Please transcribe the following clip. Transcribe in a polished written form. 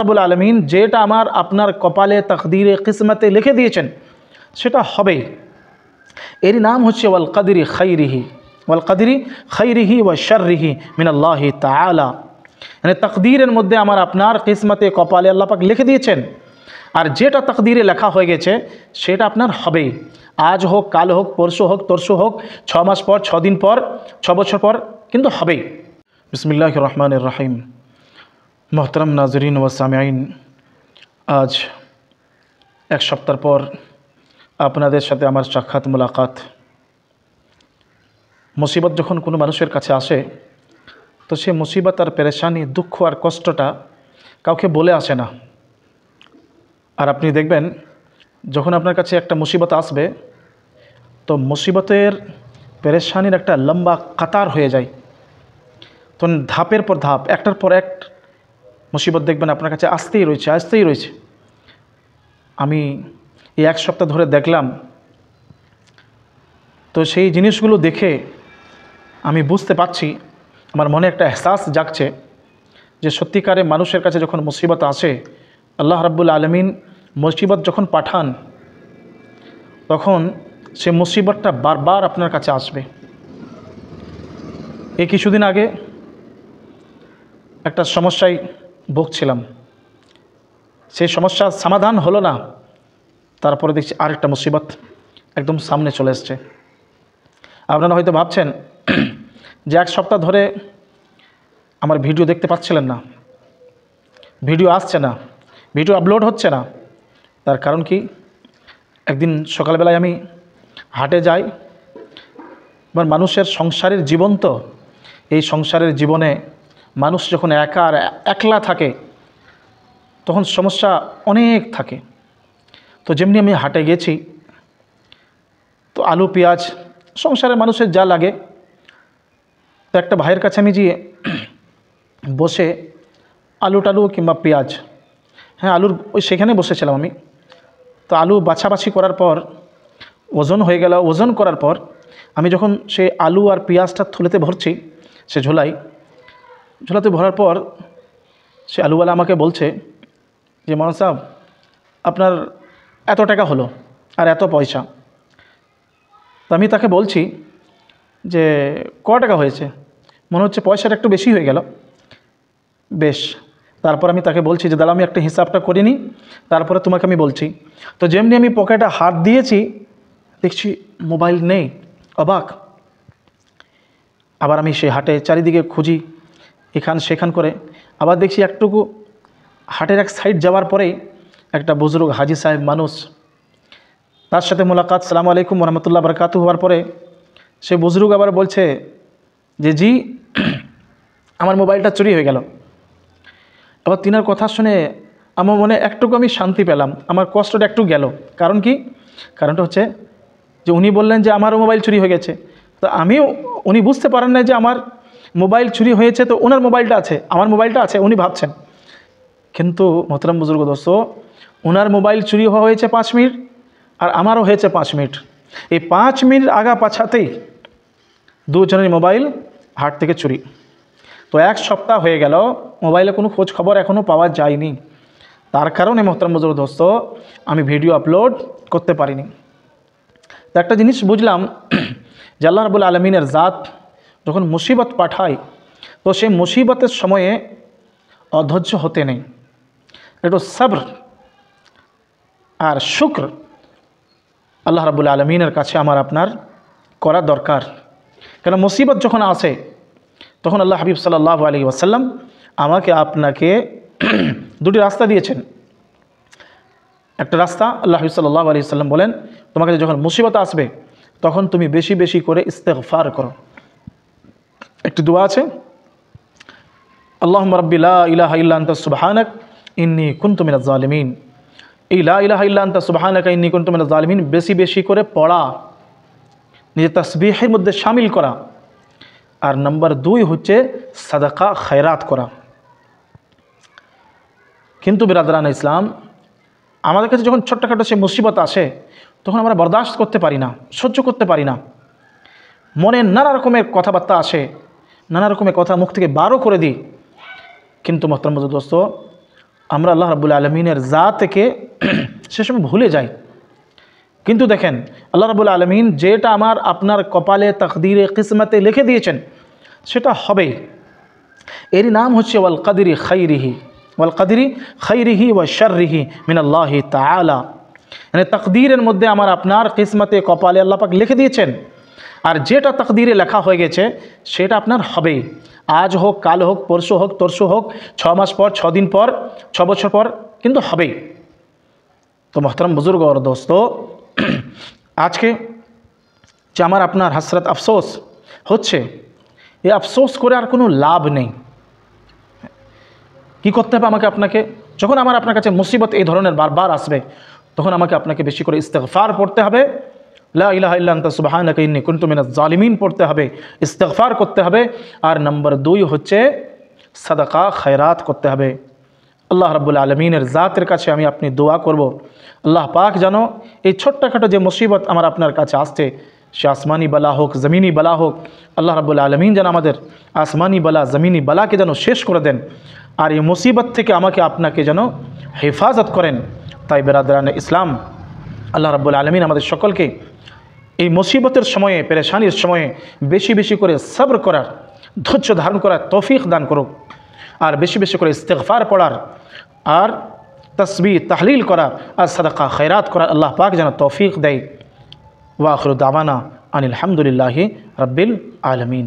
রব্বুল আলামিন যেটা আমার আপনার কপালে তাকদীরে কিসমতে লিখে দিয়েছেন সেটা হবেই। এর নাম হচ্ছে ওয়াল কদরি খাইরিহি ওয়া শাররিহি মিনাল্লাহি তাআলা। মানে তাকদীরের মধ্যে আমার আপনার কিসমতে কপালে আল্লাহ পাক লিখে দিয়েছেন, আর যেটা তাকদীরে লেখা হয়ে গেছে সেটা আপনার হবেই। আজ হোক, কাল হোক, পরশু হোক, তরশু হোক, 6 মাস পর, 6 দিন পর, 6 বছর পর, কিন্তু হবেই। বিসমিল্লাহির রহমানির রহিম। মোহতরম নাজরিন ও সামিঈন, আজ এক সপ্তাহ পর আপনাদের সাথে আমার সাক্ষাৎ মুলাকাত। মুসিবত যখন কোনো মানুষের কাছে আসে তো সে মুসিবত আর পেরেশানি, দুঃখ আর কষ্টটা কাউকে বলে আসে না। আর আপনি দেখবেন যখন আপনার কাছে একটা মুসিবত আসবে তো মুসিবতের পেরেশানির একটা লম্বা কাতার হয়ে যায়। তখন ধাপের পর ধাপ, একটার পর এক মুসিবত দেখবেন আপনার কাছে আসতেই রয়েছে। আমি এই এক সপ্তাহ ধরে দেখলাম, তো সেই জিনিসগুলো দেখে আমি বুঝতে পারছি, আমার মনে একটা এহসাস জাগছে যে সত্যিকারে মানুষের কাছে যখন মুসিবত আসে, আল্লাহ রাব্বুল আলামিন মুসিবত যখন পাঠান তখন সে মুসিবতটা বারবার আপনার কাছে আসবে। এই কিছুদিন আগে একটা সমস্যায় ভুগছিলাম, সেই সমস্যার সমাধান হলো না, তারপরে দেখছি আরেকটা মুসিবত একদম সামনে চলে এসছে। আপনারা হয়তো ভাবছেন যে এক সপ্তাহ ধরে আমার ভিডিও দেখতে পাচ্ছিলেন না, ভিডিও আসছে না, ভিডিও আপলোড হচ্ছে না। তার কারণ কি? একদিন সকালবেলায় আমি হাটে যাই। এবার মানুষের সংসারের জীবন, তো এই সংসারের জীবনে মানুষ যখন একা আর একলা থাকে তখন সমস্যা অনেক থাকে। তো যেমনি আমি হাটে গেছি, তো আলু পেঁয়াজ সংসারের মানুষের যা লাগে, তো একটা ভাইয়ের কাছে আমি গিয়ে বসে আলু টালু কিংবা পেঁয়াজ, আলুর সেখানে বসেছিলাম আমি। তো আলু বাছাবাছি করার পর ওজন হয়ে গেল। ওজন করার পর আমি যখন সে আলু আর পেঁয়াজটা থলেতে ভরছি, সে ঝোলাতে ভরার পর সে আলুওয়ালা আমাকে বলছে যে মৌলানা সাহেব, আপনার এত টাকা হলো আর এত পয়সা। তো আমি তাকে বলছি যে ক টাকা হয়েছে? মনে হচ্ছে পয়সাটা একটু বেশি হয়ে গেল। বেশ, তারপর আমি তাকে বলছি যে দাদা আমি একটা হিসাবটা করে নিই, তারপরে তোমাকে আমি বলছি। তো যেমনি আমি পকেটে হাত দিয়েছি দেখছি মোবাইল নেই, অবাক। আবার আমি সেই হাটে চারিদিকে খুঁজি, এখান সেখান করে, আবার দেখছি একটুকু হাটের এক সাইড যাওয়ার পরেই একটা বুজুর্গ হাজি সাহেব মানুষ, তার সাথে মোলাকাত, সালামু আলাইকুম রহমতুল্লাহ বরকাতু হওয়ার পরে সে বুজুর্গ আবার বলছে যে জি আমার মোবাইলটা চুরি হয়ে গেল। আবার তিনার কথা শুনে আমার মনে একটুকু আমি শান্তি পেলাম, আমার কষ্টটা একটু গেল। কারণ কি? কারণটা হচ্ছে যে উনি বললেন যে আমারও মোবাইল চুরি হয়ে গেছে। তো উনি বুঝতে পারেন না যে আমার মোবাইল চুরি হয়েছে, তো ওনার মোবাইলটা আছে, আমার মোবাইলটা আছে, উনি ভাবছেন। কিন্তু মোহতরম বুজুর্গ দোস্ত, ওনার মোবাইল চুরি হওয়া হয়েছে 5 মিনিট আর আমারও হয়েছে 5 মিনিট। এই 5 মিনিট আগা পাছাতেই দুজনের মোবাইল হাট থেকে চুরি। তো এক সপ্তাহ হয়ে গেল মোবাইলে কোনো খোঁজ খবর এখনও পাওয়া যায়নি। তার কারণে মোহতরম বুজুর্গ দোস্ত আমি ভিডিও আপলোড করতে পারিনি। তো একটা জিনিস বুঝলাম যে আল্লাহ রাব্বুল আলামিনের জাত যখন মুসিবত পাঠায় তো সেই মুসিবতের সময়ে অধৈর্য হতে নেই, একটু সবর আর শুকর আল্লাহ রাব্বুল আলামিনের কাছে আমার আপনার করা দরকার। কেন মুসিবত যখন আসে তখন আল্লাহ হাবিব সাল্লাল্লাহু আলাইহি ওয়াসাল্লাম আমাকে আপনাকে দুটি রাস্তা দিয়েছেন। একটা রাস্তা আল্লাহ হাবিব সাল্লাল্লাহু আলাইহি ওয়াসাল্লাম বলেন, তোমাকে যখন মুসিবত আসবে তখন তুমি বেশি বেশি করে ইস্তেগফার করো। একটি দোয়া আছে, আল্লাহুম্মা রাব্বি লা ইলাহা ইল্লা আনতা সুবহানাক ইন্নী কুনতু মিনাজ জালিমিন। এই লা ইলাহা ইল্লা আনতা সুবহানাকা ইন্নী কুনতু মিনাজ জালিমিন বেশি বেশি করে পড়া, নিজের তাসবিহের মধ্যে শামিল করা। আর নাম্বার 2 হচ্ছে সাদাকা খায়রাত করা। কিন্তু বিরাদরান ইসলাম, আমাদের কাছে যখন ছোট্টখাটো সে মুসিবত আসে তখন আমরা বরদাস্ত করতে পারি না, সহ্য করতে পারি না। মনে নানা রকমের কথাবার্তা আসে, নানা রকমের কথা মুখ থেকে বারও করে দিই। কিন্তু মোহতরম দোস্ত, আমরা আল্লাহ রাব্বুল আলমিনের জাতকে সে সময় ভুলে যাই। কিন্তু দেখেন আল্লাহ রাব্বুল আলমিন যেটা আমার আপনার কপালে তাকদীরে কিসমতে লিখে দিয়েছেন সেটা হবেই। এরই নাম হচ্ছে ওয়াল কাদরি খাইরিহি ওয়া শাররিহি মিনাল্লাহি তাআলা। মানে তাকদীরের মধ্যে আমার আপনার কিসমতে কপালে আল্লাহ পাক লিখে দিয়েছেন, আর যেটা তাকদীরে লেখা হয়ে গেছে সেটা আপনার হবেই। আজ হোক, কাল হোক, পরশু হোক, তরশু হোক, 6 মাস পর, 6 দিন পর, 6 বছর পর, কিন্তু হবেই। তো মোহতারাম বুজুর্গ और দোস্ত, আজকে যে আমার আপনার হাসরত আফসোস হচ্ছে, এই আফসোস করে আর কোনো লাভ নেই। কি করতে হবে আমাকে আপনাকে? যখন আমার আপনার কাছে মুসিবত এই ধরনের বারবার আসবে, তখন আমাকে আপনাকে বেশি করে ইস্তেগফার পড়তে হবে, লা ইলাহা ইল্লা আনতা সুবহানাকা ইন্নী কুনতু মিনাজ জালিমিন পড়তে হবে, ইস্তেগফার করতে হবে। আর নম্বর 2 হচ্ছে সাদাকা খয়রাত করতে হবে। আল্লাহ রাব্বুল আলমিনের জাতের কাছে আমি আপনি দোয়া করব, আল্লাহ পাক যেন এই ছোট্টখাটো যে মুসিবত আমার আপনার কাছে আসছে, সে আসমানি বালা হোক, জমিনি বালা হোক, আল্লাহ রাব্বুল আলমিন যেন আমাদের আসমানি বালা, জমিনি বালাকে যেন শেষ করে দেন, আর এই মুসিবত থেকে আমাকে আপনাকে যেন হেফাজত করেন। তাই বেরাদরানে ইসলাম, আল্লাহ রাব্বুল আলমিন আমাদের সকলকে এই মুসিবতের সময়ে, পেরেশানির সময়ে বেশি বেশি করে সবর করার, ধৈর্য ধারণ করার তৌফিক দান করুক, আর বেশি বেশি করে ইস্তেগফার পড়ার, আর তসবিহ তাহলিল করার, আর সাদাকা খয়রাত করার আল্লাহ পাক যেন তৌফিক দেয়। ওয়া আখিরু দাওয়ানা আনিল হামদুলিল্লাহি রাব্বিল আলামিন।